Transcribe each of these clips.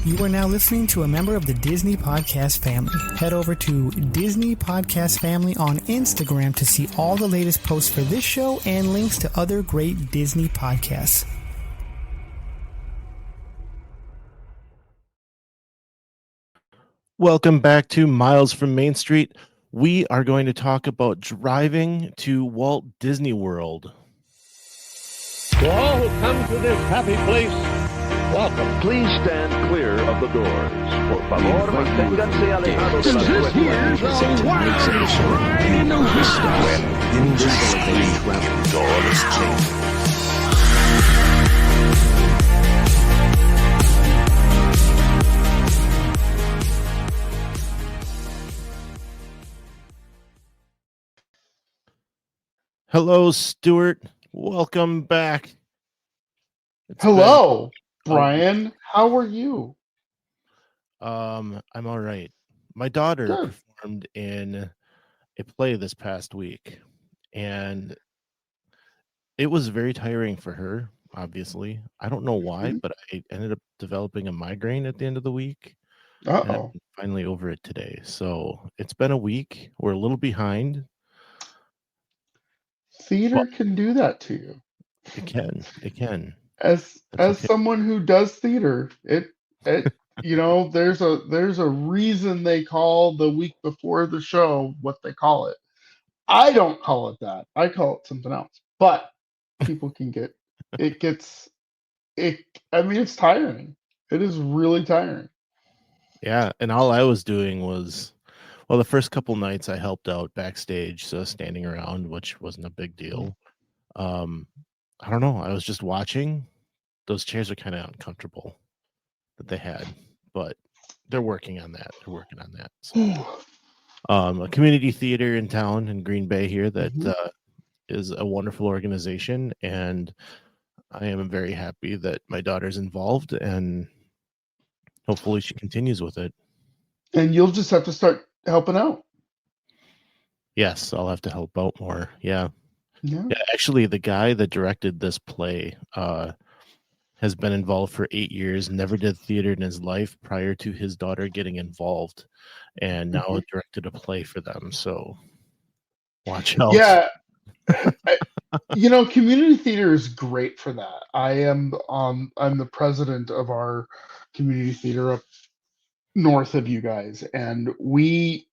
You are now listening to a member of the Disney Podcast family. Head over to Disney Podcast Family on Instagram to see all the latest posts for this show and links to other great Disney podcasts. Welcome back to Miles from Main Street. We are going to talk about driving to Walt Disney World. To all who come to this happy place, welcome. Please stand clear of the doors. Por favor, manténganse alejados de las This here's a wild ride of When invisibility travels, doors change. Hello, Stuart. Welcome back. Hello, Brian. How are you? I'm all right. My daughter Good. performed in a play this past week, and it was very tiring for her, obviously. I don't know why, but I ended up developing a migraine at the end of the week. And Uh-oh. I'm finally over it today. So it's been a week. We're a little behind. Theater Well- can do that to you. It can. It can. As That's okay. someone who does theater, it there's a reason they call the week before the show what they call it. I don't call it that. I call it something else. But people can get it's tiring. It is really tiring. Yeah, and all I was doing was, well, the first couple nights I helped out backstage, so standing around, which wasn't a big deal. I don't know. I was just watching. Those chairs are kind of uncomfortable that they had, but they're working on that. So, a community theater in town in Green Bay here that is a wonderful organization, and I am very happy that my daughter's involved, and hopefully she continues with it. And you'll just have to start helping out. Yes, I'll have to help out more. Yeah. Yeah. Yeah, actually, the guy that directed this play has been involved for 8 years, never did theater in his life prior to his daughter getting involved, and now directed a play for them. So watch out. Yeah. Community theater is great for that. I'm the president of our community theater up north of you guys, and we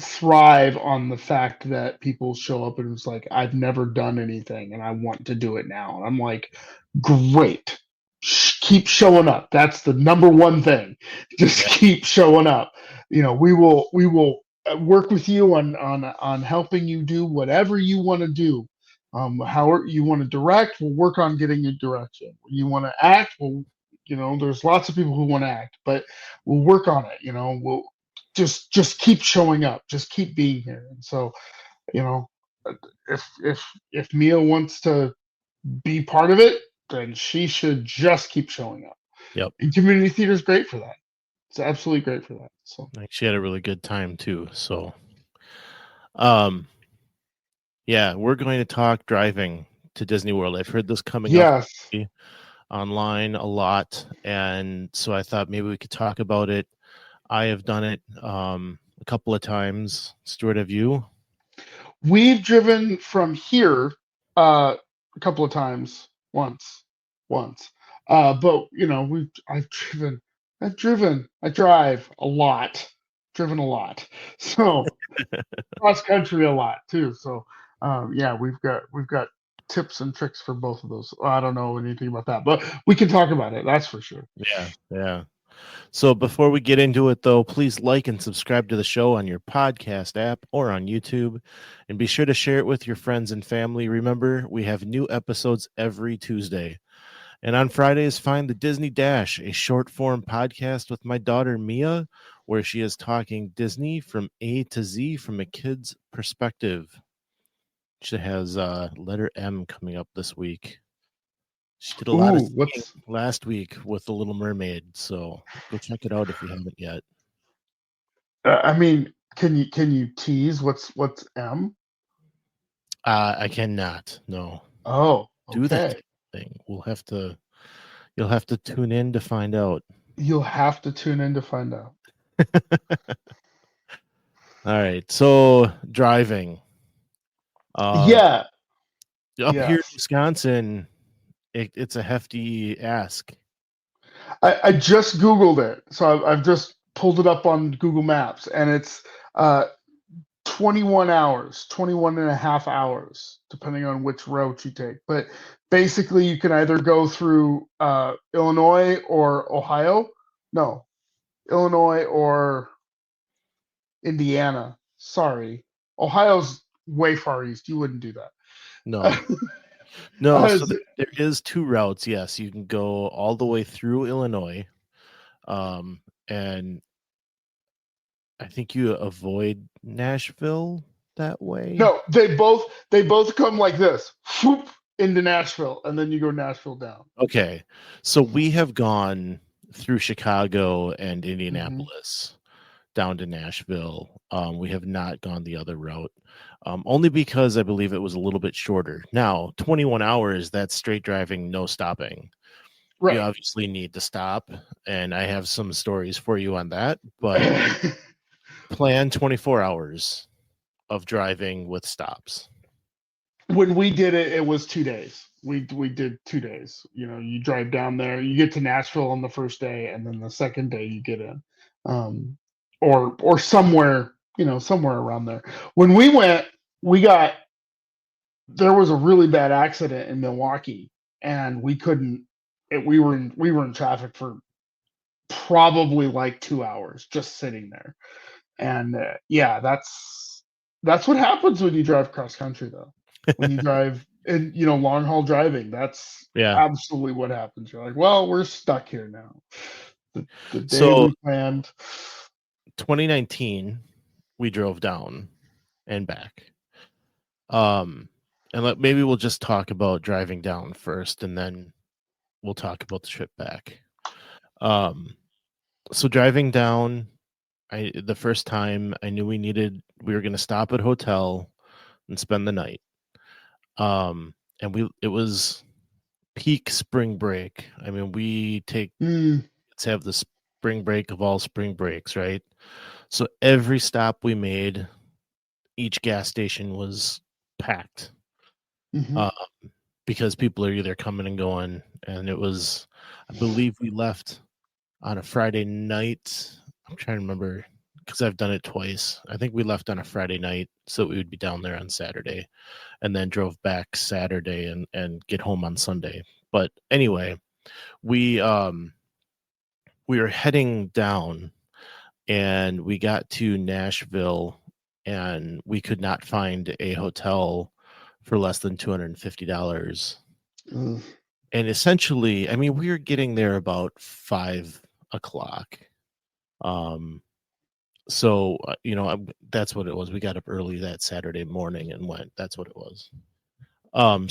thrive on the fact that people show up and it's like, I've never done anything and I want to do it now. And I'm like, great. Keep showing up. That's the number one thing. Just keep showing up. We will work with you on helping you do whatever you want to do. However you want to direct, we'll work on getting you direction. You want to act, there's lots of people who want to act, but we'll work on it. We'll just keep showing up, just keep being here. And so, if Mia wants to be part of it, then she should just keep showing up. Yep. And community theater is great for that. It's absolutely great for that. So Like, she had a really good time too. So, yeah, we're going to talk driving to Disney World. I've heard this coming up online a lot, and so I thought maybe we could talk about it. I have done it a couple of times. Stuart, have you? We've driven from here a couple of times, once. But I drive a lot, driven a lot. So cross country a lot too. So we've got tips and tricks for both of those. I don't know anything about that, but we can talk about it. That's for sure. Yeah. So before we get into it, though, please like and subscribe to the show on your podcast app or on YouTube, and be sure to share it with your friends and family. Remember, we have new episodes every Tuesday. And on Fridays, find the Disney Dash, a short-form podcast with my daughter, Mia, where she is talking Disney from A to Z from a kid's perspective. She has letter M coming up this week. She did a lot of singing last week with The Little Mermaid, so go check it out if you haven't yet. Can you tease what's M? I cannot. No. Oh, do that thing. You'll have to tune in to find out. You'll have to tune in to find out. All right. So driving. Uh, Yeah. Up here in Yes. Wisconsin, it's a hefty ask. I just Googled it. So I've just pulled it up on Google Maps, and it's uh, 21 hours, 21 and a half hours, depending on which route you take. But basically, you can either go through Illinois or Ohio. No, Illinois or Indiana. Sorry. Ohio's way far east. You wouldn't do that. No, no. So Z- there is two routes. Yes, you can go all the way through Illinois, and I think you avoid Nashville that way. no, they both come like this. Whoop, into Nashville, and then you go Nashville down. Okay, so we have gone through Chicago and Mm-hmm. Indianapolis down to Nashville. We have not gone the other route, only because I believe it was a little bit shorter. Now, 21 hours, that's straight driving, no stopping. Right. You obviously need to stop, and I have some stories for you on that, but plan 24 hours of driving with stops. When we did it, it was 2 days. We did 2 days. You know, you drive down there, you get to Nashville on the first day, and then the second day you get in, or somewhere, you know, somewhere around there. When we went, there was a really bad accident in Milwaukee, and we couldn't. We were in traffic for probably like 2 hours just sitting there, and yeah, that's what happens when you drive cross country, though. When you drive and long haul driving, that's Yeah. absolutely what happens. You're like, well, we're stuck here now. The day So we planned. 2019, we drove down and back. And maybe we'll just talk about driving down first, and then we'll talk about the trip back. So driving down, the first time I knew we were going to stop at a hotel and spend the night. And it was peak spring break. I mean, let's have the spring break of all spring breaks, right? So every stop we made, each gas station was packed. Mhm. Because people are either coming and going, and I believe we left on a Friday night. I'm trying to remember because I've done it twice. I think we left on a Friday night, so we would be down there on Saturday, and then drove back Saturday and get home on Sunday. But anyway, we were heading down, and we got to Nashville, and we could not find a hotel for less than $250. Ugh. And essentially, I mean, we were getting there about 5:00. So that's what it was. We got up early that Saturday morning and went. That's what it was.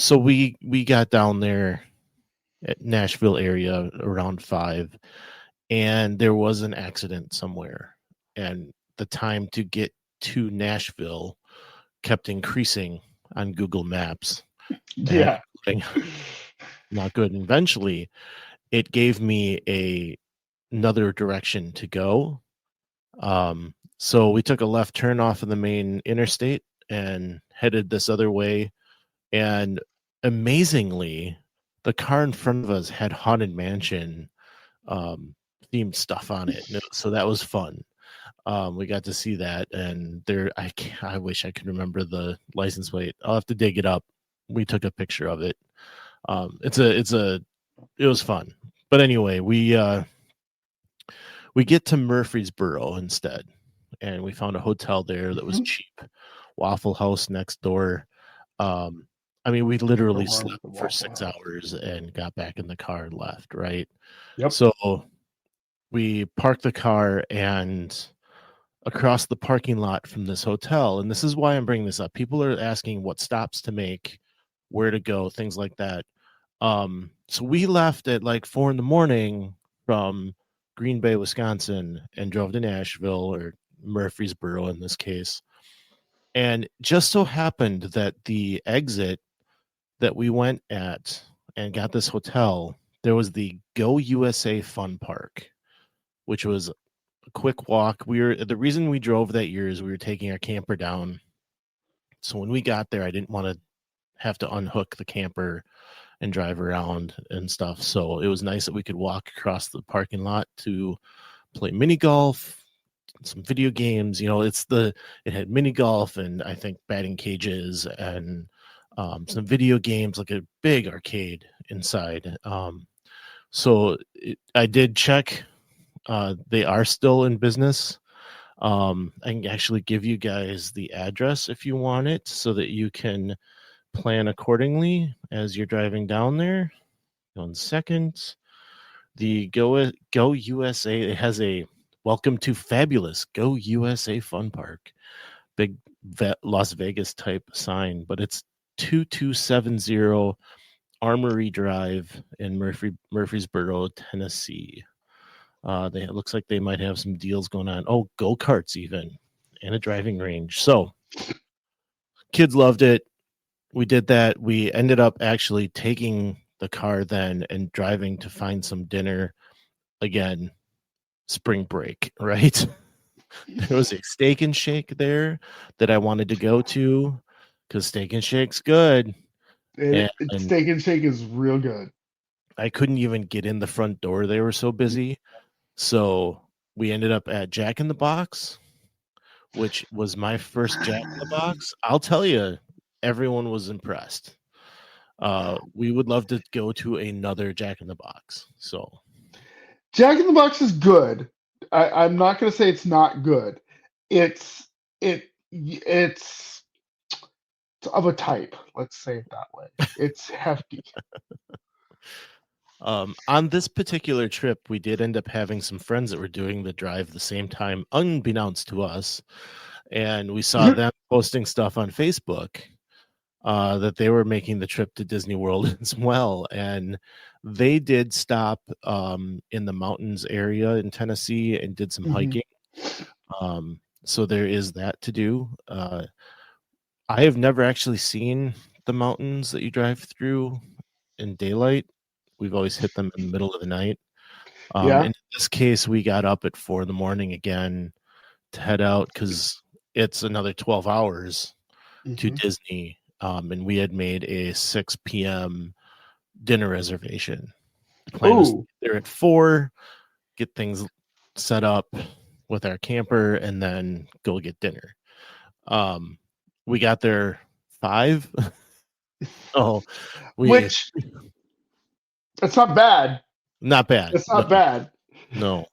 So we got down there at Nashville area around 5, and there was an accident somewhere, and the time to get to Nashville kept increasing on Google Maps. Yeah. Not good. And eventually, it gave me another direction to go. So we took a left turn off of the main interstate and headed this other way. And amazingly, the car in front of us had Haunted Mansion themed stuff on it. So that was fun. We got to see that, and I wish I could remember the license plate. I'll have to dig it up. We took a picture of it. It was fun. But anyway, we get to Murfreesboro instead, and we found a hotel there that was cheap. Waffle House next door. I mean, we literally slept for 6 hours and got back in the car and left, right? Yep. So we parked the car, and across the parking lot from this hotel, and this is why I'm bringing this up. People are asking what stops to make, where to go, things like that. So we left at like 4 a.m. from Green Bay, Wisconsin, and drove to Nashville, or Murfreesboro in this case. And just so happened that the exit that we went at and got this hotel, there was the Go USA Fun Park. which was a quick walk. The reason we drove that year is we were taking our camper down. So when we got there, I didn't want to have to unhook the camper and drive around and stuff. So it was nice that we could walk across the parking lot to play mini golf, some video games. It had mini golf and I think batting cages and some video games, like a big arcade inside. I did check. They are still in business. I can actually give you guys the address if you want it so that you can plan accordingly as you're driving down there. 1 second. The Go USA, it has a welcome to fabulous Go USA Fun Park. Big Las Vegas type sign, but it's 2270 Armory Drive in Murfreesboro, Tennessee. It looks like they might have some deals going on. Oh, go-karts even, and a driving range. So kids loved it. We did that. We ended up actually taking the car then and driving to find some dinner. Again, spring break, right? There was a Steak and Shake there that I wanted to go to because Steak and Shake's good. Steak and Shake is real good. I couldn't even get in the front door. They were so busy. So we ended up at Jack in the Box, which was my first Jack in the Box. I'll tell you, everyone was impressed. We would love to go to another Jack in the Box. So Jack in the Box is good. I'm not going to say it's not good. It's of a type. Let's say it that way. It's hefty. On this particular trip, we did end up having some friends that were doing the drive the same time, unbeknownst to us. And we saw them posting stuff on Facebook that they were making the trip to Disney World as well. And they did stop in the mountains area in Tennessee and did some hiking. So there is that to do. I have never actually seen the mountains that you drive through in daylight. We've always hit them in the middle of the night. In this case, we got up at 4 a.m. again to head out because it's another 12 hours to Disney. And we had made a 6 p.m. dinner reservation. The plan was to get there at 4, get things set up with our camper, and then go get dinner. We got there 5. Which it's not bad. Not bad. It's not bad. No.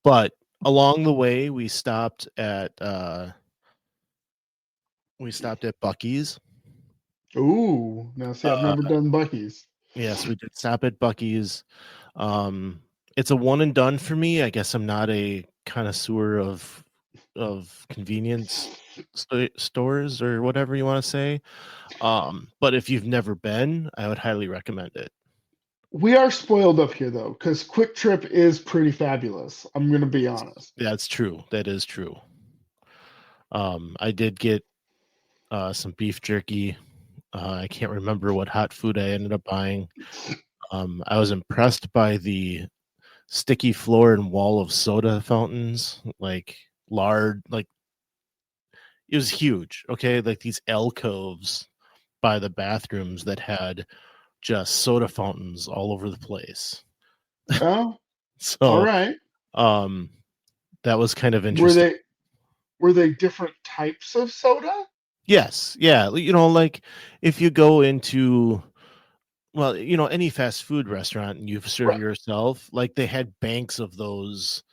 But along the way we stopped at Buc-ee's. Ooh, now see, I've never done Buc-ee's. Yes, we did stop at Buc-ee's. It's a one and done for me. I guess I'm not a connoisseur of convenience stores or whatever you want to say. But if you've never been, I would highly recommend it. We are spoiled up here though, because Quick Trip is pretty fabulous. I'm going to be honest. That's true. That is true. I did get some beef jerky. I can't remember what hot food I ended up buying. I was impressed by the sticky floor and wall of soda fountains, like lard, like it was huge. Okay, like these alcoves by the bathrooms that had just soda fountains all over the place. Oh, so all right. That was kind of interesting. Were they different types of soda? Yes. Yeah. Like if you go into, well, any fast food restaurant and you serve yourself, like they had banks of those.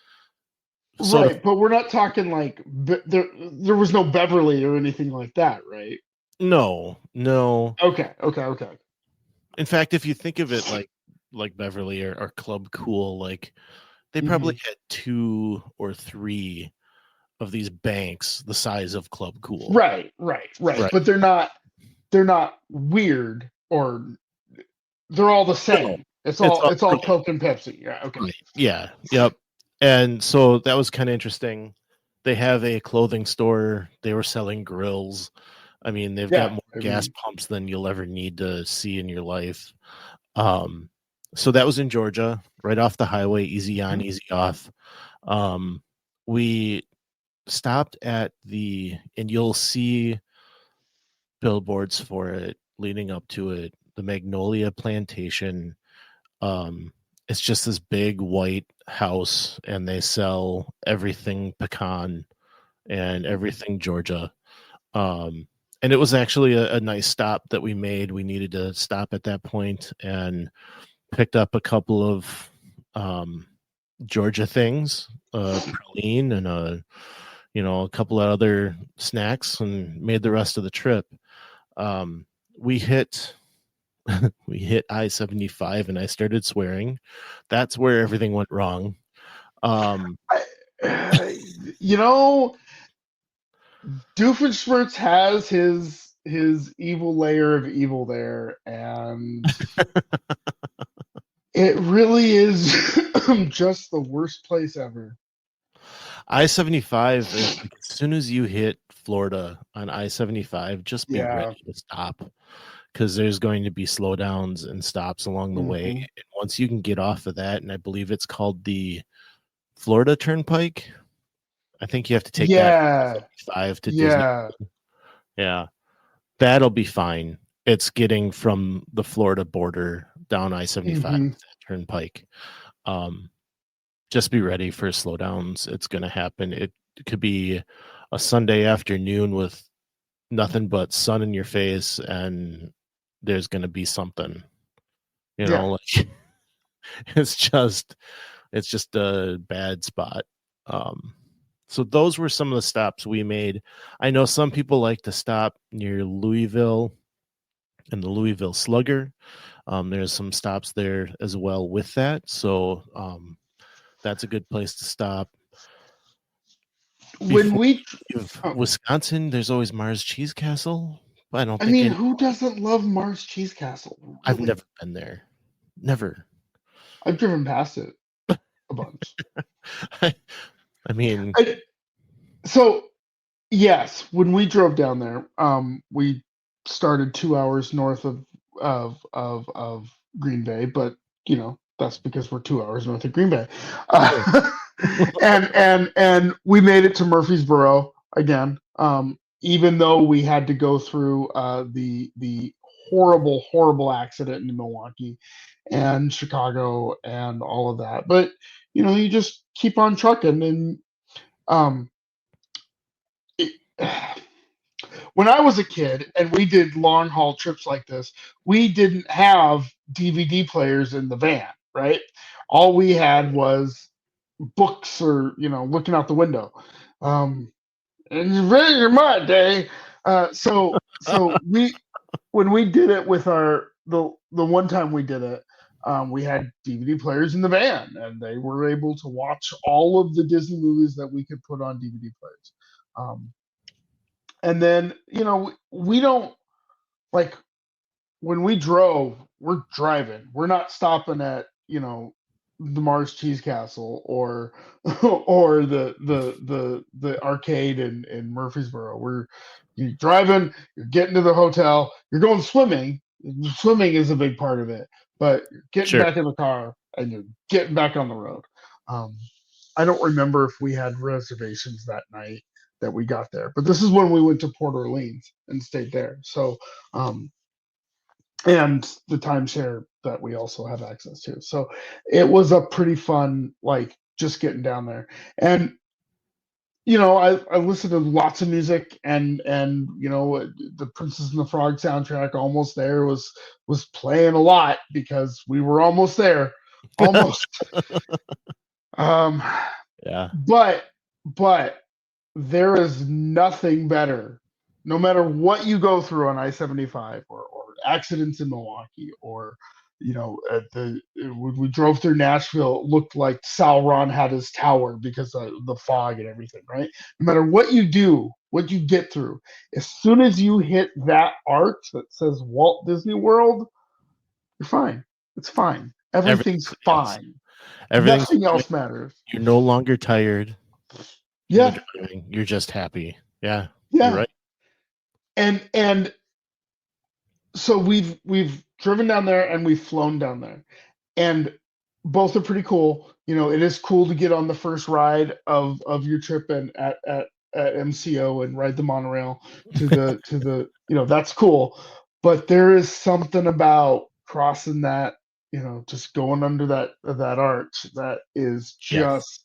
Right. But we're not talking like there was no Beverly or anything like that, right? No. Okay. In fact, if you think of it like Beverly or Club Cool, like they probably had 2 or 3 of these banks the size of Club Cool. Right. But they're not weird, or they're all the same. No, it's all Coke and Pepsi. Yeah. Okay. Right. Yeah. Yep. And so that was kind of interesting. They have a clothing store. They were selling grills. I mean, they've got more gas pumps than you'll ever need to see in your life. So that was in Georgia, right off the highway, easy on, easy off. We stopped at and you'll see billboards for it leading up to it, the Magnolia Plantation. It's just this big white house, and they sell everything pecan and everything Georgia. And it was actually a nice stop that we made. We needed to stop at that point and picked up a couple of Georgia things, praline and a couple of other snacks, and made the rest of the trip. We hit I-75, and I started swearing. That's where everything went wrong. You know, Doofenshmirtz has his evil layer of evil there, and it really is just the worst place ever. I-75, as soon as you hit Florida on I-75, just be Yeah. ready to stop, because there's going to be slowdowns and stops along the way. Mhm. And once you can get off of that, and I believe it's called the Florida Turnpike, I think you have to take that 75 to Disney. Yeah, that'll be fine. It's getting from the Florida border down I-75 Mhm. Turnpike. Just be ready for slowdowns. It's going to happen. It could be a Sunday afternoon with nothing but sun in your face, and there's going to be something, like it's just a bad spot. So those were some of the stops we made. I know some people like to stop near Louisville and the Louisville Slugger. There's some stops there as well with that. So that's a good place to stop. When we Wisconsin, there's always Mars Cheese Castle. I mean, who doesn't love Mars Cheese Castle? Really? I've never been there. Never. I've driven past it a bunch. I mean, so yes, when we drove down there, we started 2 hours north of Green Bay, but that's because we're 2 hours north of Green Bay, and we made it to Murfreesboro again. Even though we had to go through the horrible accident in Milwaukee and Chicago and all of that, but you just keep on trucking. And when I was a kid and we did long haul trips like this, we didn't have DVD players in the van, right? All we had was books or looking out the window. And you read your mind, day. So when we did it with the one time we did it, we had DVD players in the van, and they were able to watch all of the Disney movies that we could put on DVD players. And then we don't, like, when we drove, we're driving. We're not stopping at the Mars Cheese Castle or or the arcade in Murfreesboro. You're driving, you're getting to the hotel, you're going swimming. Swimming is a big part of it, but you're getting back in the car and you're getting back on the road. I don't remember if we had reservations that night that we got there, but this is when we went to Port Orleans and stayed there. So and the timeshare that we also have access to. So it was a pretty fun, like, just getting down there. And I listened to lots of music, and the Princess and the Frog soundtrack, Almost There, was playing a lot because we were almost there. Almost. Yeah. But there is nothing better, no matter what you go through on I-75 or accidents in Milwaukee, or when we drove through Nashville, it looked like Sauron had his tower because of the fog and everything, right? No matter what you do, what you get through, as soon as you hit that arch that says Walt Disney World, you're fine. It's fine. Everything's fine. Nothing else matters. You're no longer tired. Yeah. You're just happy. Yeah. Yeah. You're right. And so we've driven down there and we've flown down there. and both are pretty cool. It is cool to get on the first ride of your trip and at MCO and ride the monorail to the that's cool. But there is something about crossing that, just going under that arch that is Yes.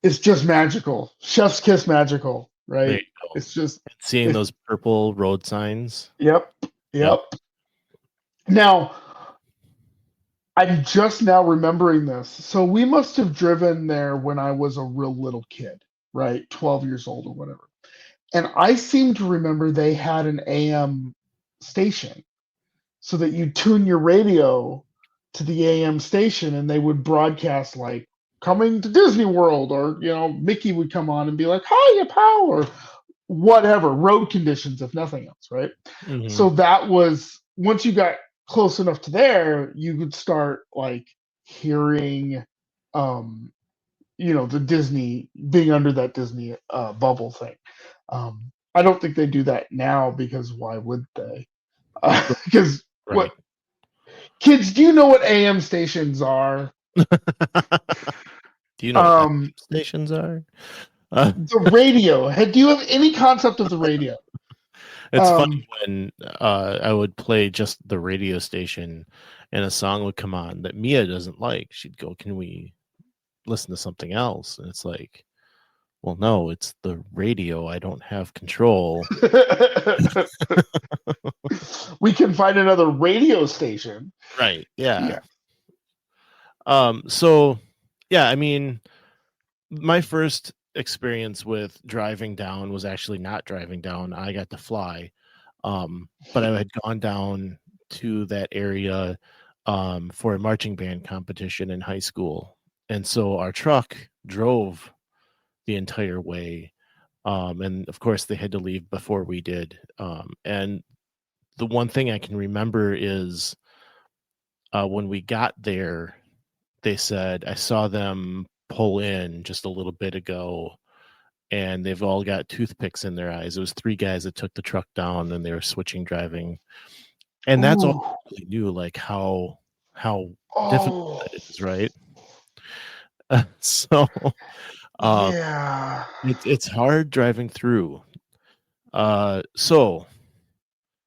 it's just magical. Chef's kiss magical, There right? you go. It's just Seeing those purple road signs. yep. Yep. Now, I'm just now remembering this. So we must have driven there when I was a real little kid, right? 12 years old or whatever. And I seem to remember they had an AM station so that you tune your radio to the AM station and they would broadcast like coming to Disney World, or Mickey would come on and be like, hiya pal, or whatever, road conditions if nothing else, right? Mhm. So that was, once you got close enough to there, you could start like hearing the Disney, being under that Disney bubble thing. I don't think they do that now, because why would they? Because Right. what kids, do you know what AM stations are? Do you know what Um, FM stations are? the radio. Do you have any concept of the radio? It's funny when I would play just the radio station and a song would come on that Mia doesn't like. She'd go, "Can we listen to something else?" And it's like, well, no, it's the radio. I don't have control. We can find another radio station. Right. Yeah. So yeah, I mean, my first experience with driving down was actually not driving down. I got to fly. But I had gone down to that area for a marching band competition in high school. And so our truck drove the entire way. And of course they had to leave before we did. And the one thing I can remember is when we got there, they said, I saw them pull in just a little bit ago, and they've all got toothpicks in their eyes. It was 3 guys that took the truck down, and they were switching driving. And that's all I really knew, like how difficult that is, right? So Yeah. it's hard driving through. So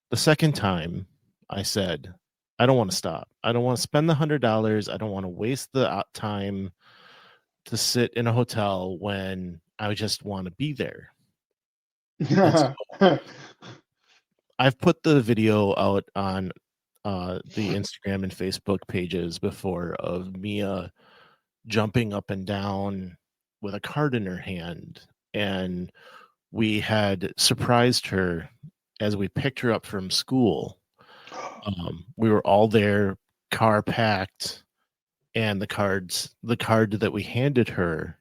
the second time I said, I don't want to stop. I don't want to spend the $100. I don't want to waste the time to sit in a hotel when I just want to be there. So I've put the video out on the Instagram and Facebook pages before of Mia jumping up and down with a card in her hand, and we had surprised her as we picked her up from school. We were all there, car packed, and the card that we handed her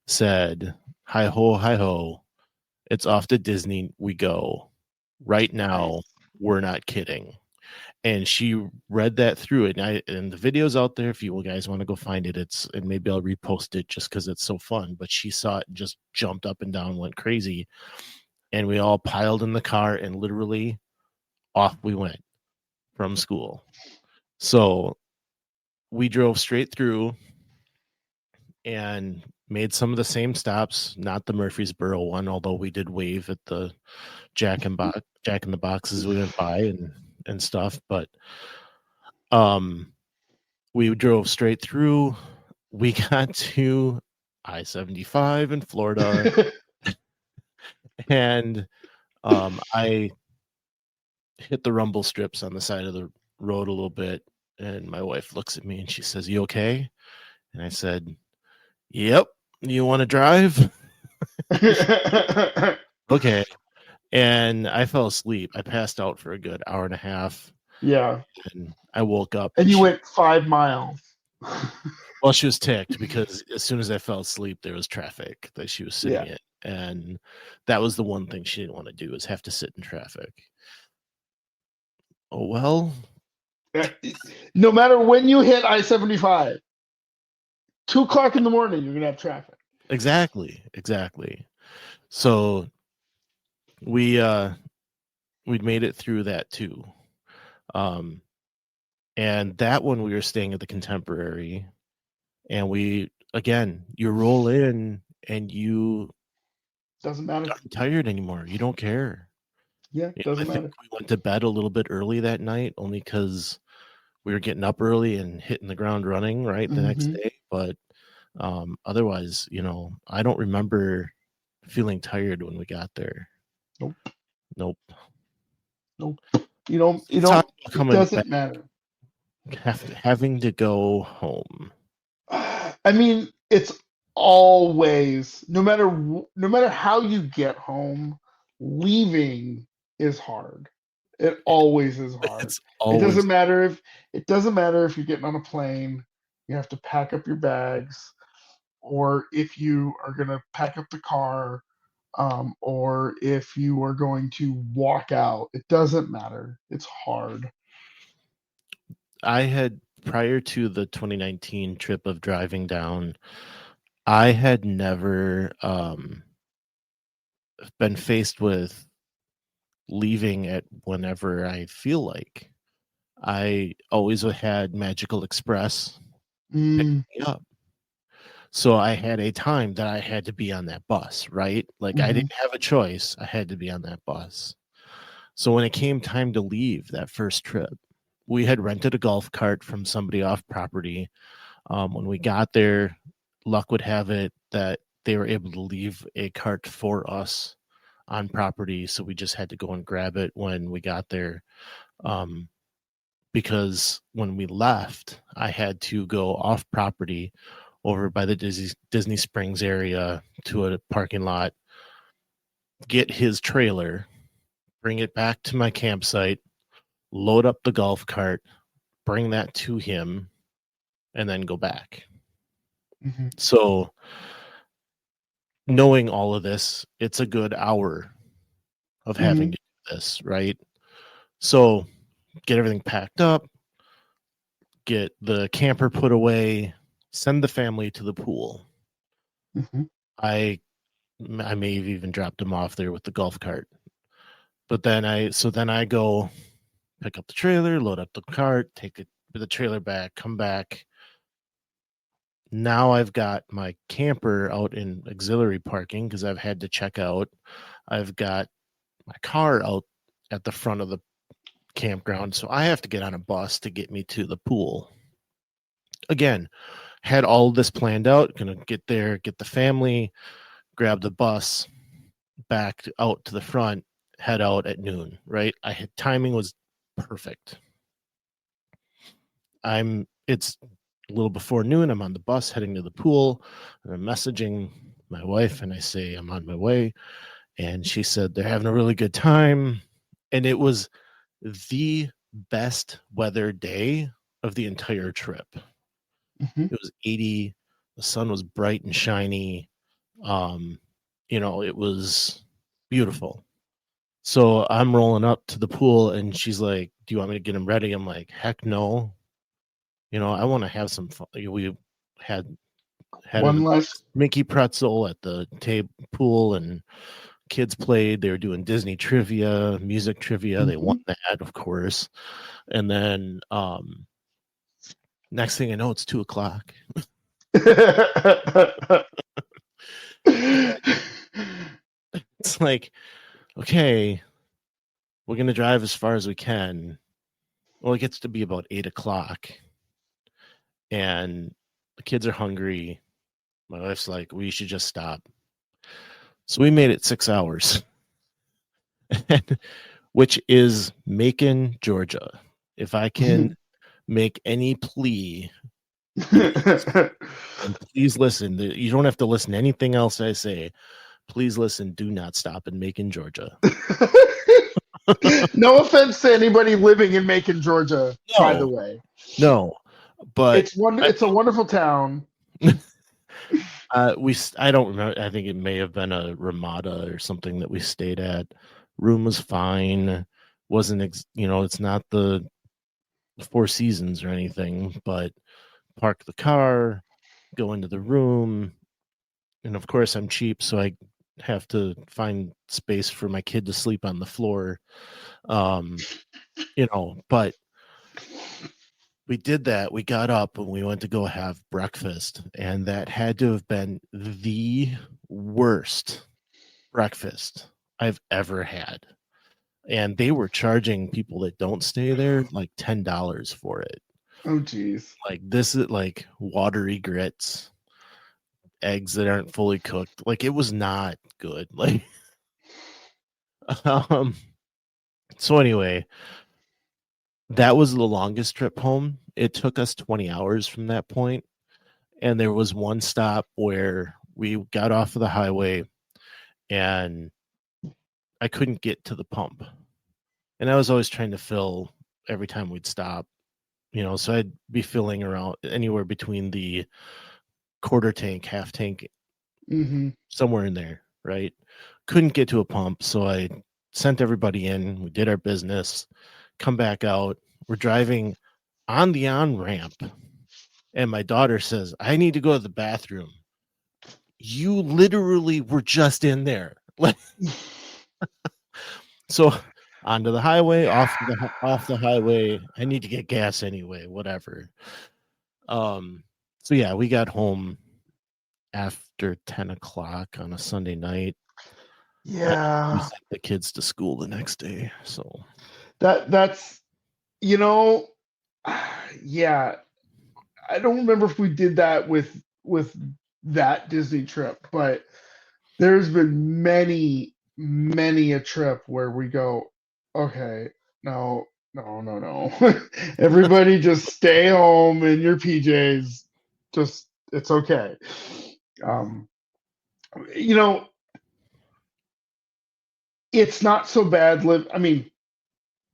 said, hi ho, it's off to Disney we go right now. We're not kidding. And she read that through it. And the video's out there if you guys want to go find it. And maybe I'll repost it just because it's so fun. But she saw it and just jumped up and down, went crazy. And we all piled in the car and literally off we went from school. So we drove straight through and made some of the same stops, not the Murfreesboro one, although we did wave at the Jack in the Boxes we went by and stuff. But we drove straight through. We got to I-75 in Florida. And I hit the rumble strips on the side of the road a little bit. And my wife looks at me and she says, "You okay?" And I said, "Yep. You want to drive?" Okay. And I fell asleep. I passed out for a good hour and a half. Yeah. And I woke up. And you went 5 miles. Well, she was ticked because as soon as I fell asleep, there was traffic that she was sitting in. And that was the one thing she didn't want to do, is have to sit in traffic. Oh, well. No matter when you hit I-75, 2 o'clock in the morning, you're going to have traffic. Exactly. So we'd made it through that too. And that one we were staying at the Contemporary, and you roll in and you Doesn't matter. aren't tired anymore. You don't care. Yeah, I doesn't think matter. we went to bed a little bit early that night, only because we were getting up early and hitting the ground running the next day. But otherwise, I don't remember feeling tired when we got there. Nope. It doesn't matter. Having to go home. I mean, it's always no matter how you get home, leaving is hard. It always is hard. It's always It doesn't matter if you're getting on a plane, you have to pack up your bags, or if you are going to pack up the car, or if you are going to walk out. It doesn't matter. It's hard. I had, prior to the 2019 trip of driving down, I had never been faced with leaving at whenever I feel like. I always had Magical Express pick me up. So I had a time that I had to be on that bus, right? Like I didn't have a choice. I had to be on that bus. So when it came time to leave that first trip, we had rented a golf cart from somebody off property. When we got there, luck would have it that they were able to leave a cart for us on property. So we just had to go and grab it when we got there. Because when we left, I had to go off property over by the Disney Springs area to a parking lot, get his trailer, bring it back to my campsite, load up the golf cart, bring that to him, and then go back. So knowing all of this, it's a good hour of having to do this, right? So get everything packed up, get the camper put away, send the family to the pool. I may have even dropped them off there with the golf cart. But then I go pick up the trailer, load up the cart, take the trailer back, come back. Now I've got my camper out in auxiliary parking because I've had to check out. I've got my car out at the front of the campground, so I have to get on a bus to get me to the pool. Again, had all this planned out, gonna get there, get the family, grab the bus, back out to the front, head out at noon, right? Timing was perfect. It's a little before noon. I'm on the bus heading to the pool, and I'm messaging my wife, and I say I'm on my way, and she said they're having a really good time, and it was the best weather day of the entire trip. It was 80. The sun was bright and shiny. It was beautiful. So I'm rolling up to the pool, and she's like, "Do you want me to get him ready?" I'm like, "Heck no. I want to have some fun." We had One a last Mickey pretzel at the pool, and kids played. They were doing Disney trivia, music trivia. They won that, of course. And then next thing I know, it's 2:00. It's like, okay, we're going to drive as far as we can. Well, it gets to be about 8:00, and the kids are hungry. My wife's like, we should just stop. So we made it 6 hours, which is Macon, Georgia. If I can make any plea, and please listen. You don't have to listen to anything else I say. Please listen. Do not stop in Macon, Georgia. No offense to anybody living in Macon, Georgia, by the way. No, but it's a wonderful town. I don't remember. I think it may have been a Ramada or something that we stayed at. Room was fine. Wasn't it's not the Four Seasons or anything, but park the car, go into the room, and of course I'm cheap, so I have to find space for my kid to sleep on the floor. But we did that. We got up and we went to go have breakfast, and that had to have been the worst breakfast I've ever had. And they were charging people that don't stay there like $10 for it. Oh, geez. Like, this is like watery grits, eggs that aren't fully cooked. Like, it was not good. Like, um, so anyway, that was the longest trip home. It took us 20 hours from that point. And there was one stop where we got off of the highway and I couldn't get to the pump. And I was always trying to fill every time we'd stop, so I'd be filling around anywhere between the quarter tank, half tank, somewhere in there, right? Couldn't get to a pump. So I sent everybody in. We did our business, come back out. We're driving on the on-ramp. And my daughter says, I need to go to the bathroom. You literally were just in there. Like, so onto the highway, off the highway. I need to get gas anyway, whatever. So yeah, we got home after 10 o'clock on a Sunday night. Yeah. We sent the kids to school the next day. So that's yeah. I don't remember if we did that with that Disney trip, but there's been many a trip where we go, okay, no. Everybody just stay home in your PJs. Just, it's okay. It's not so bad.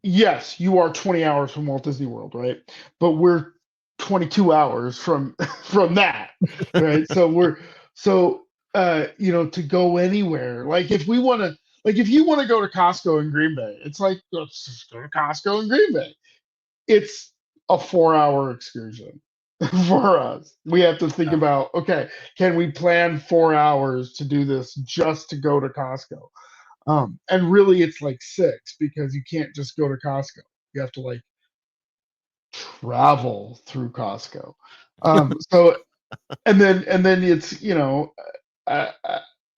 Yes, you are 20 hours from Walt Disney World, right? But we're 22 hours from that, right? To go anywhere, like if you want to go to Costco in Green Bay, it's like, let's just go to Costco in Green Bay. It's a 4-hour excursion for us. We have to think about, okay, can we plan 4 hours to do this just to go to Costco? And really it's like 6, because you can't just go to Costco. You have to like travel through Costco. So, and then it's,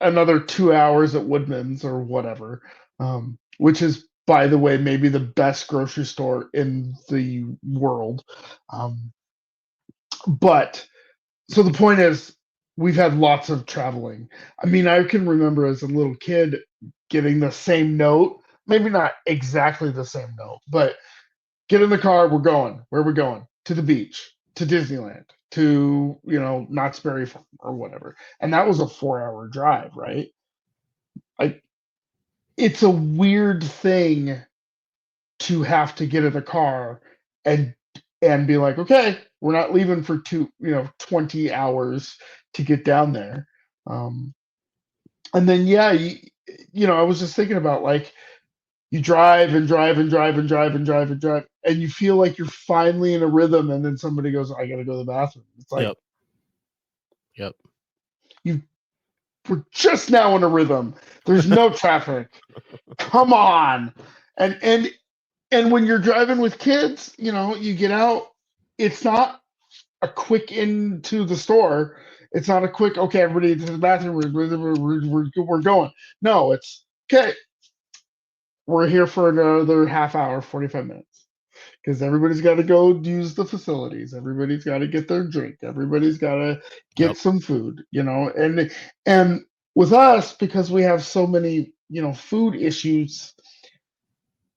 another 2 hours at Woodman's or whatever, which is, by the way, maybe the best grocery store in the world. But so the point is, we've had lots of traveling. I mean, I can remember as a little kid getting the same note, maybe not exactly the same note, but get in the car, we're going. Where are we going? To the beach, to Disneyland, to, Knott's Berry Farm or whatever. And that was a 4-hour drive, right? It's a weird thing to have to get in the car and be like, okay, we're not leaving for 20 hours to get down there. And then, yeah, I was just thinking about, like, you drive and drive and drive and drive and drive and drive, and you feel like you're finally in a rhythm, and then somebody goes, I gotta go to the bathroom. It's like, yep. We're just now in a rhythm. There's no traffic. Come on. And when you're driving with kids, you get out, it's not a quick into the store. It's not a quick, okay, everybody to the bathroom, we're going. No, it's, okay, we're here for another half hour, 45 minutes. Because everybody's got to go use the facilities. Everybody's got to get their drink. Everybody's got to get some food, And with us, because we have so many, food issues,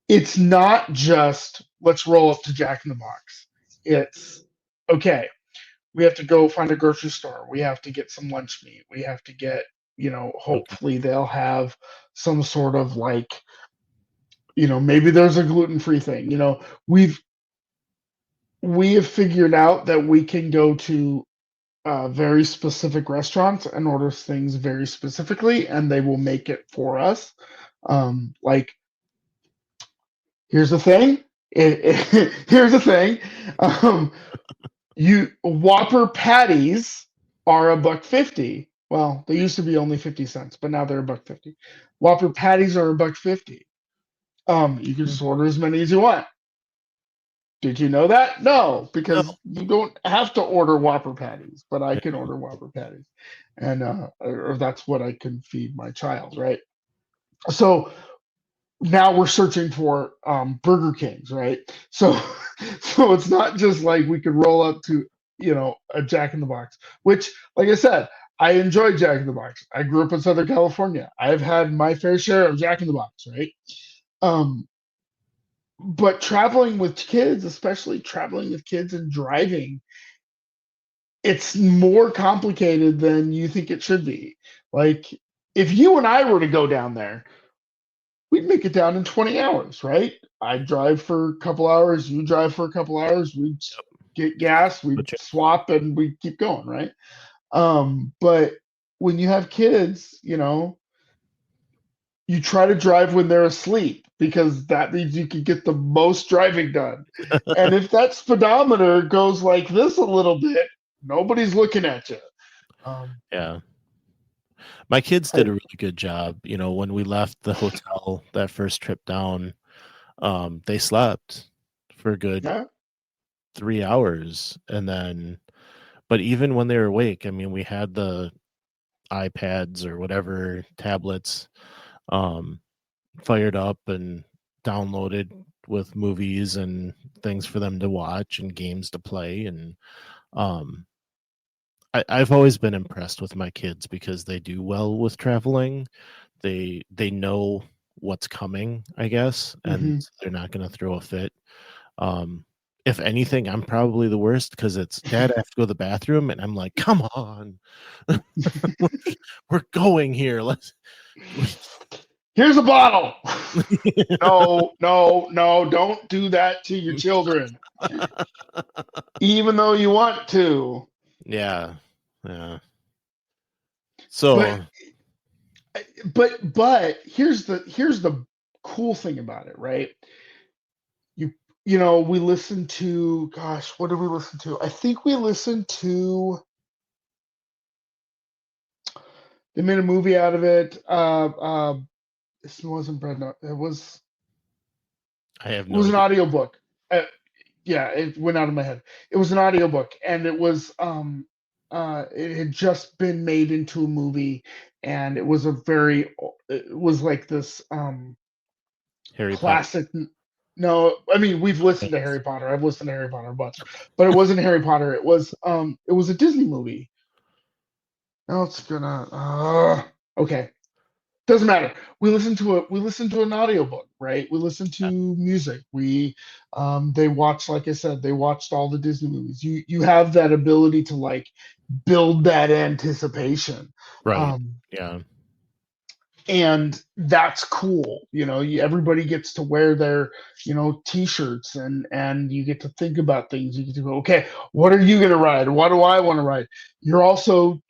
it's not just, let's roll up to Jack in the Box. It's, okay, we have to go find a grocery store. We have to get some lunch meat. We have to get, hopefully they'll have some sort of, like, maybe there's a gluten-free thing. We have figured out that we can go to very specific restaurants and order things very specifically, and they will make it for us. Like, here's the thing. Here's the thing. Whopper patties are $1.50. Well, they used to be only 50 cents, but now they're $1.50. Whopper patties are $1.50. You can just order as many as you want. Did you know that? No, No. because you don't have to order Whopper patties, but I can order Whopper patties, and or that's what I can feed my child, right? So now we're searching for Burger Kings, right? So so it's not just like we could roll up to a Jack in the Box, which, like I said, I enjoy Jack in the Box. I grew up in Southern California. I've had my fair share of Jack in the Box, right? Um, but traveling with kids, especially traveling with kids and driving, it's more complicated than you think it should be. Like if you and I were to go down there, we'd make it down in 20 hours, right? I'd drive for a couple hours, you drive for a couple hours, we'd get gas, we'd But swap, and we'd keep going, right? But when you have kids, you try to drive when they're asleep because that means you can get the most driving done. And if that speedometer goes like this a little bit, nobody's looking at you. Yeah. My kids did a really good job. When we left the hotel that first trip down, they slept for a good Yeah. 3 hours. And then, but even when they were awake, I mean, we had the iPads or whatever tablets fired up and downloaded with movies and things for them to watch and games to play. And I've always been impressed with my kids because they do well with traveling. They know what's coming, I guess, and they're not going to throw a fit. If anything, I'm probably the worst because it's Dad, I have to go to the bathroom, and I'm like, come on, we're going here. Here's a bottle. No, don't do that to your children. Even though you want to. Yeah. So, but here's the cool thing about it, right? We listened to, gosh, what did we listen to? I think we listened to. They made a movie out of it. This wasn't Bread. It was. I have It no was an idea. audiobook. Yeah, it went out of my head. It was an audiobook, and it was it had just been made into a movie, and it was like this Harry Potter. classic. No, I mean we've listened to Harry Potter. I've listened to Harry Potter a bunch, but it wasn't Harry Potter. It was a Disney movie. Now it's gonna okay. Doesn't matter. We listen to an audiobook, right? We listen to music. They watch, like I said, they watched all the Disney movies. You have that ability to like build that anticipation. Right. Yeah. And that's cool. Everybody gets to wear their, t-shirts, and you get to think about things. You get to go, okay, what are you going to ride? What do I want to ride? You're also,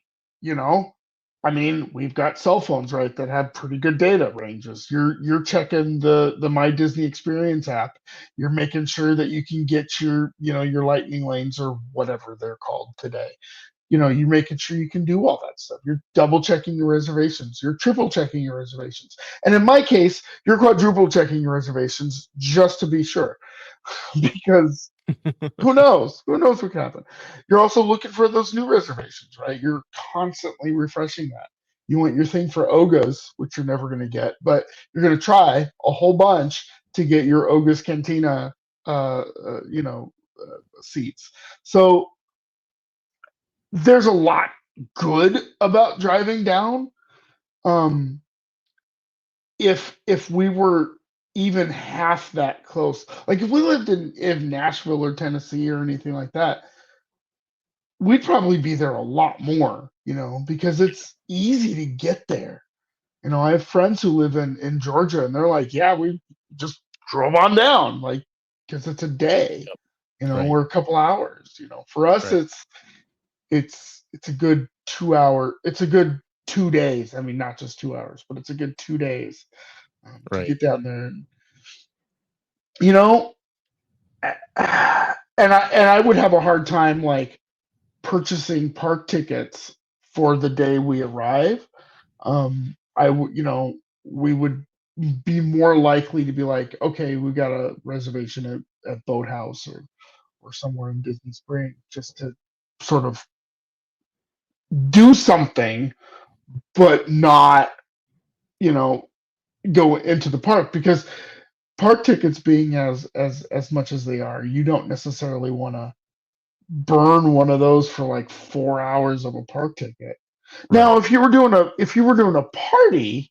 I mean, we've got cell phones, right, that have pretty good data ranges. You're checking the My Disney Experience app. You're making sure that you can get your, your lightning lanes or whatever they're called today. You're making sure you can do all that stuff. You're double checking your reservations. You're triple checking your reservations. And in my case, you're quadruple checking your reservations just to be sure. Because who knows? Who knows what can happen? You're also looking for those new reservations, right? You're constantly refreshing that. You want your thing for Ogas, which you're never going to get, but you're going to try a whole bunch to get your Ogas Cantina, seats. So there's a lot good about driving down. If we were even half that close, like if we lived in Nashville or Tennessee or anything like that, we'd probably be there a lot more, because it's easy to get there. I have friends who live in Georgia, and they're like, yeah, we just drove on down, like, because it's a day, Right. or a couple hours. For us, Right. it's a good 2 hour. It's a good 2 days. I mean, not just 2 hours, but it's a good 2 days to Right. get down there. And, I would have a hard time like purchasing park tickets for the day we arrive. We be more likely to be like, okay, we got a reservation at Boathouse or somewhere in Disney Springs, just to sort of do something, but not, you know, go into the park, because park tickets being as much as they are, you don't necessarily want to burn one of those for like 4 hours of a park ticket. Now, Right. if you were doing a party,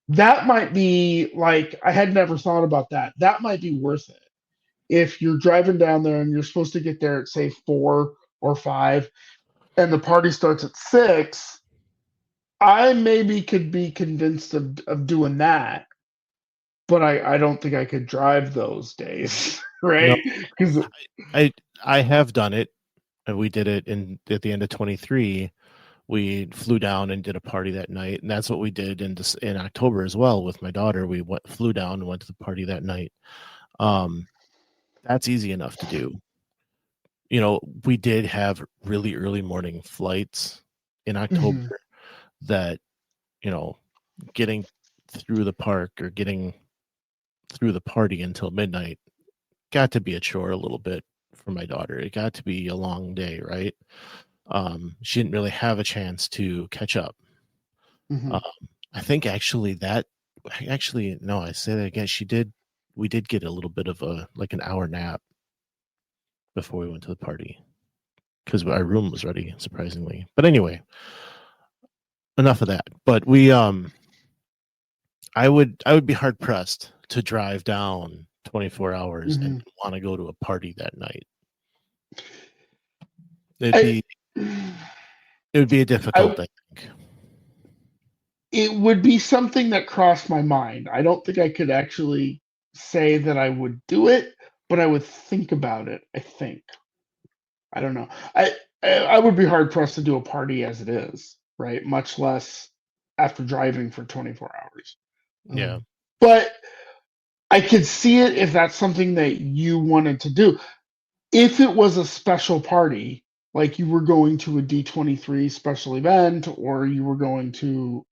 that might be like, I had never thought about that. That might be worth it. If you're driving down there and you're supposed to get there at say 4 or 5, and the party starts at 6, I maybe could be convinced of doing that, but I don't think I could drive those days, No, right? Because I I have done it, and we did it at the end of 23. We flew down and did a party that night, and that's what we did in October as well with my daughter. We flew down and went to the party that night. Um, that's easy enough to do. We did have really early morning flights in October that, getting through the park or getting through the party until midnight got to be a chore a little bit for my daughter. It got to be a long day, right? She didn't really have a chance to catch up. I think no, I say that again. We did get a little bit of an hour nap before we went to the party because our room was ready, surprisingly. But anyway, enough of that. But I would be hard pressed to drive down 24 hours and want to go to a party that night. It would be a difficult thing. It would be something that crossed my mind. I don't think I could actually say that I would do it, but I would think about it, I think. I don't know. I would be hard pressed to do a party as it is, right? Much less after driving for 24 hours. Yeah. But I could see it if that's something that you wanted to do. If it was a special party, like you were going to a D23 special event, or you were going to,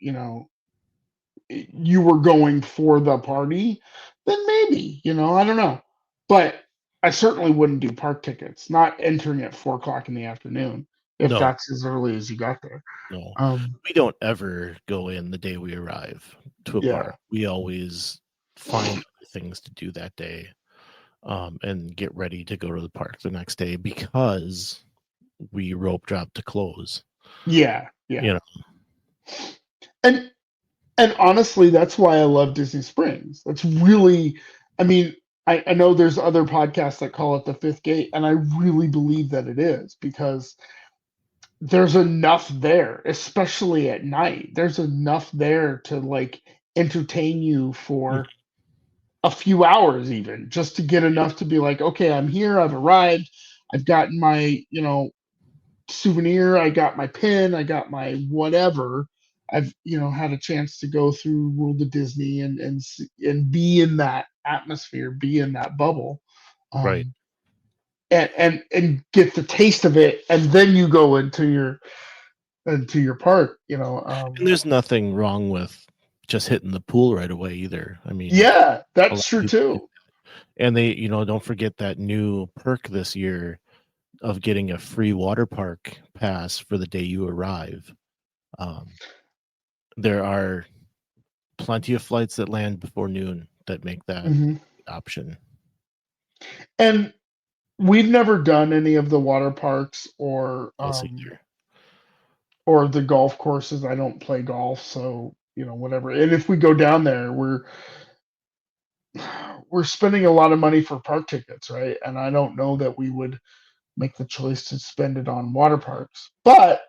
you were going for the party, then maybe, I don't know. But I certainly wouldn't do park tickets, not entering at 4 o'clock in the afternoon if No, that's as early as you got there. no. Um, We don't ever go in the day we arrive to a Yeah. park. We always find other things to do that day, and get ready to go to the park the next day because we rope drop to close. yeah, You know, and honestly, that's why I love Disney Springs. That's really, I mean, I know there's other podcasts that call it the fifth gate, and I really believe that it is, because there's enough there, especially at night. There's enough there to like entertain you for a few hours, even just to get enough to be like, okay, I'm here, I've arrived, I've gotten my, souvenir, I got my pin, I got my whatever. I've, had a chance to go through World of Disney and be in that atmosphere, be in that bubble. right. And get the taste of it, and then you go into your park, And there's nothing wrong with just hitting the pool right away either. I mean, yeah, a that's lot true of people do too. that. And they, don't forget that new perk this year of getting a free water park pass for the day you arrive. There are plenty of flights that land before noon that make that option. And we've never done any of the water parks or the golf courses. I don't play golf, so whatever. And if we go down there, we're spending a lot of money for park tickets, right? And I don't know that we would make the choice to spend it on water parks. But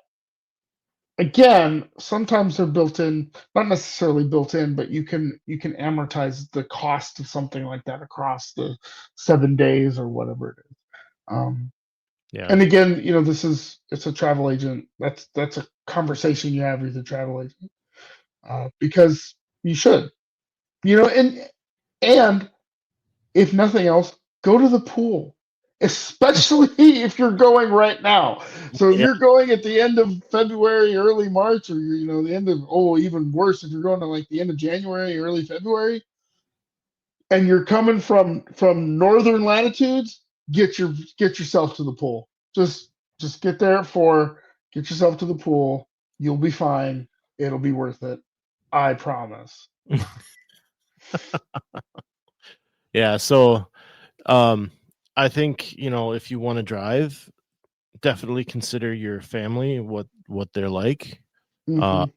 again, sometimes they're built in, not necessarily built in, but you can amortize the cost of something like that across the 7 days or whatever it is. Yeah. And again, it's a travel agent. That's a conversation you have with a travel agent, because you should, and if nothing else, go to the pool. especially if you're going right now. So if Yeah. you're going at the end of February, early March, or the end of even worse, if you're going to like the end of January, early February, and you're coming from northern latitudes, get yourself to the pool. Just get there at 4, get yourself to the pool. You'll be fine. It'll be worth it. I promise. Yeah. So I think, if you want to drive, definitely consider your family, what they're like, uh, Mhm.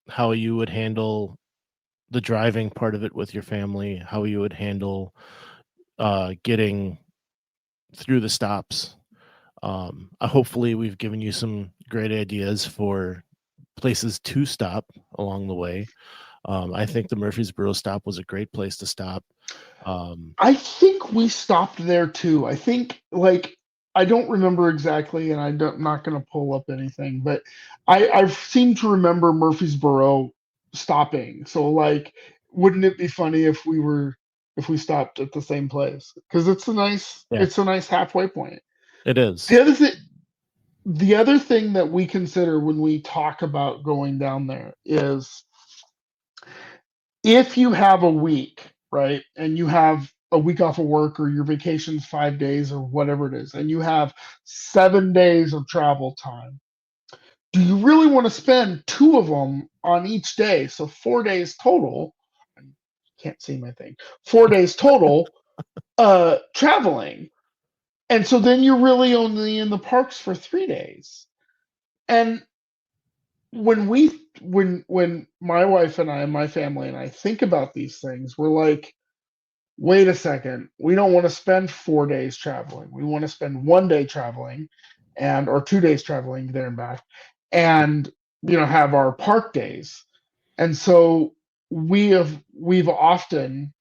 how you would handle the driving part of it with your family, how you would handle getting through the stops. Hopefully we've given you some great ideas for places to stop along the way. I think the Murfreesboro stop was a great place to stop. I think we stopped there too. I think I don't remember exactly, and I'm not going to pull up anything, but I seem to remember Murfreesboro stopping. So wouldn't it be funny if we stopped at the same place? Because Yeah, it's a nice halfway point. it is. The other thing the other thing that we consider when we talk about going down there is if you have a week, right, and you have a week off of work or your vacation's 5 days or whatever it is, and you have 7 days of travel time, do you really want to spend 2 of them on each day? So 4 days total. I can't see my thing. 4 days total traveling. And so then you're really only in the parks for 3 days. And when my wife and I and my family and I think about these things, we're like, wait a second, we don't want to spend 4 days traveling. We want to spend 1 day traveling or 2 days traveling there and back and have our park days. And so we've often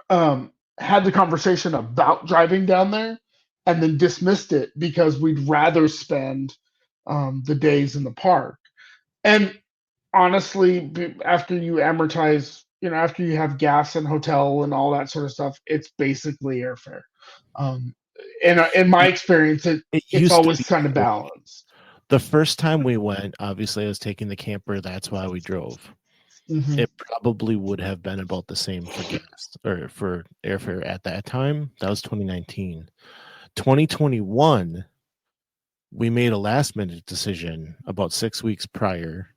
had the conversation about driving down there and then dismissed it because we'd rather spend the days in the park. And honestly, after you amortize, after you have gas and hotel and all that sort of stuff, it's basically airfare. Um, in my experience, It it's used to always be kind of so. balanced. The first time we went, obviously I was taking the camper, that's why we drove. Hmm. It probably would have been about the same for gas or for airfare at that time. That was 2019. 2021, we made a last minute decision about 6 weeks prior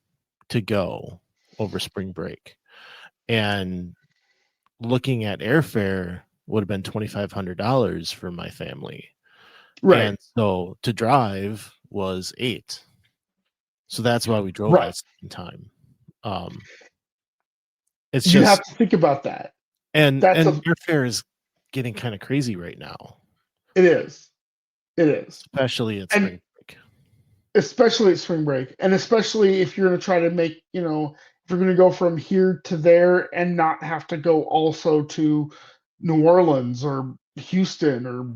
to go over spring break. And looking at airfare would have been $2,500 for my family. Right, And so to drive was $8. So that's why we drove right. that second time. Um, it's You just have to think about that. and That's and airfare is getting kind of crazy right now, it is, it is, especially at and spring break. especially at spring break, and especially if you're going to try to make, if you're going to go from here to there and not have to go also to New Orleans or Houston or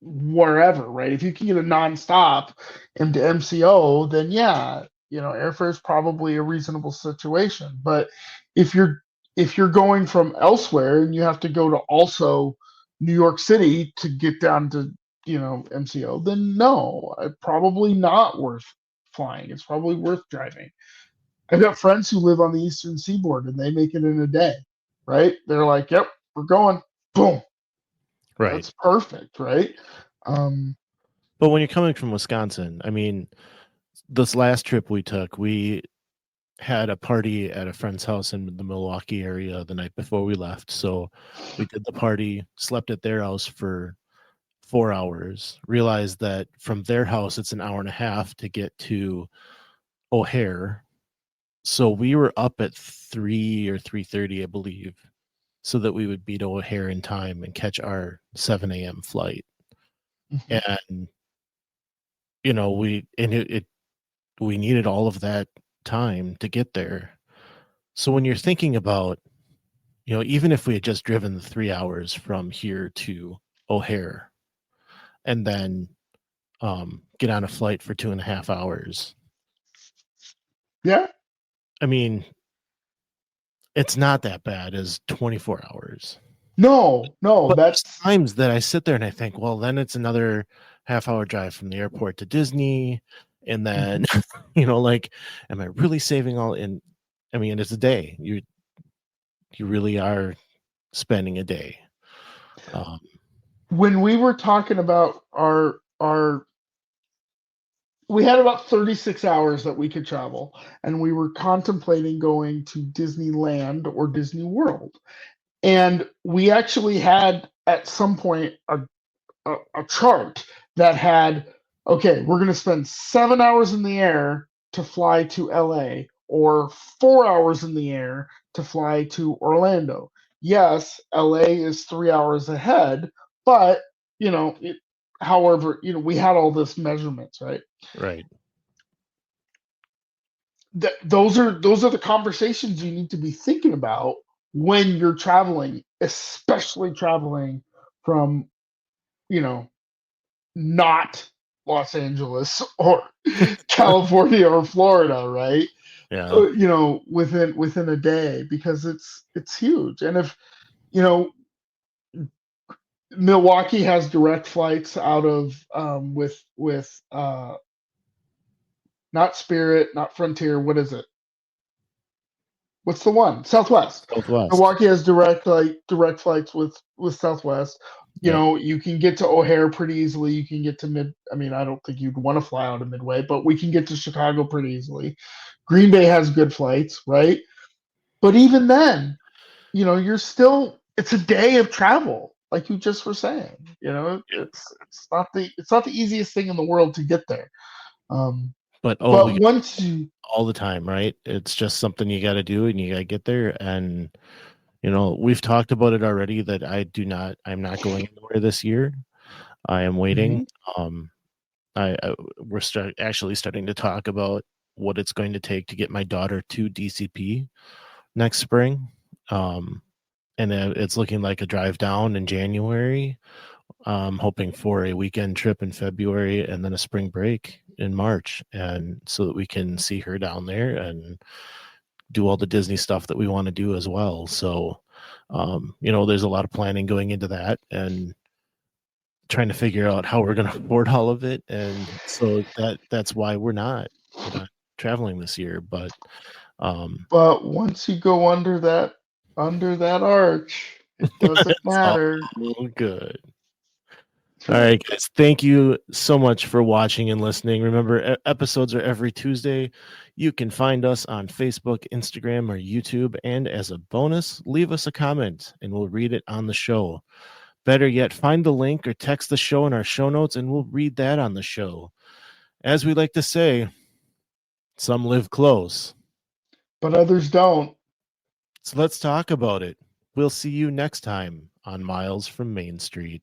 wherever, right? If you can get a nonstop into MCO, then yeah, airfare is probably a reasonable situation. But if you're going from elsewhere and you have to go to also New York City to get down to MCO, then no, probably not worth flying. It's probably worth driving. I've got friends who live on the Eastern Seaboard and they make it in a day, right? They're like, "Yep, we're going." Boom. Right. That's perfect, right? Um, But when you're coming from Wisconsin, I mean, this last trip we took, we had a party at a friend's house in the Milwaukee area the night before we left. So we did the party, slept at their house for 4 hours, realized that from their house it's an hour and a half to get to O'Hare. So we were up at 3 or 3:30, I believe, so that we would be to O'Hare in time and catch our 7 a.m. flight. mhm. And we needed all of that time to get there. So when you're thinking about, even if we had just driven the 3 hours from here to O'Hare and then get on a flight for 2.5 hours, Yeah, I mean, it's not that bad as 24 hours. No, But there's that's times that I sit there and I think, well, then it's another half-hour drive from the airport to Disney, and then like, am I really saving all in? I mean, it's a day. You really are spending a day. when we were talking about our we had about 36 hours that we could travel, and we were contemplating going to Disneyland or Disney World. And we actually had at some point a chart that had, okay, we're going to spend 7 hours in the air to fly to LA, or 4 hours in the air to fly to Orlando. Yes, LA is 3 hours ahead, but however, we had all this measurements, right? Right. Those are the conversations you need to be thinking about when you're traveling, especially traveling from, not Los Angeles or California or Florida, right? Yeah. Within a day, because it's huge. And if you know Milwaukee has direct flights out of with not Spirit, not Frontier. What is it? What's the one? Southwest. Southwest. Milwaukee has direct flights with Southwest. Yep. You can get to O'Hare pretty easily. You can get to Mid. I mean, I don't think you'd want to fly out of Midway, but we can get to Chicago pretty easily. Green Bay has good flights, right? But even then, you're still. It's a day of travel, like you just were saying. It's not the easiest thing in the world to get there. But But once you all the time, right? It's just something you got to do, and you got to get there. And we've talked about it already that I'm not going anywhere this year. I am waiting. We're actually starting to talk about what it's going to take to get my daughter to DCP next spring. And it's looking like a drive down in January. Hoping for a weekend trip in February and then a spring break in March, and so that we can see her down there and do all the Disney stuff that we want to do as well. So, there's a lot of planning going into that and trying to figure out how we're going to afford all of it. And so that's why we're not traveling this year. But once you go under that arch, it doesn't matter. all good. All right, guys. Thank you so much for watching and listening. Remember, episodes are every Tuesday. You can find us on Facebook, Instagram, or YouTube. And as a bonus, leave us a comment and we'll read it on the show. Better yet, find the link or text the show in our show notes and we'll read that on the show. As we like to say, some live close, but others don't. So let's talk about it. We'll see you next time on Miles from Main Street.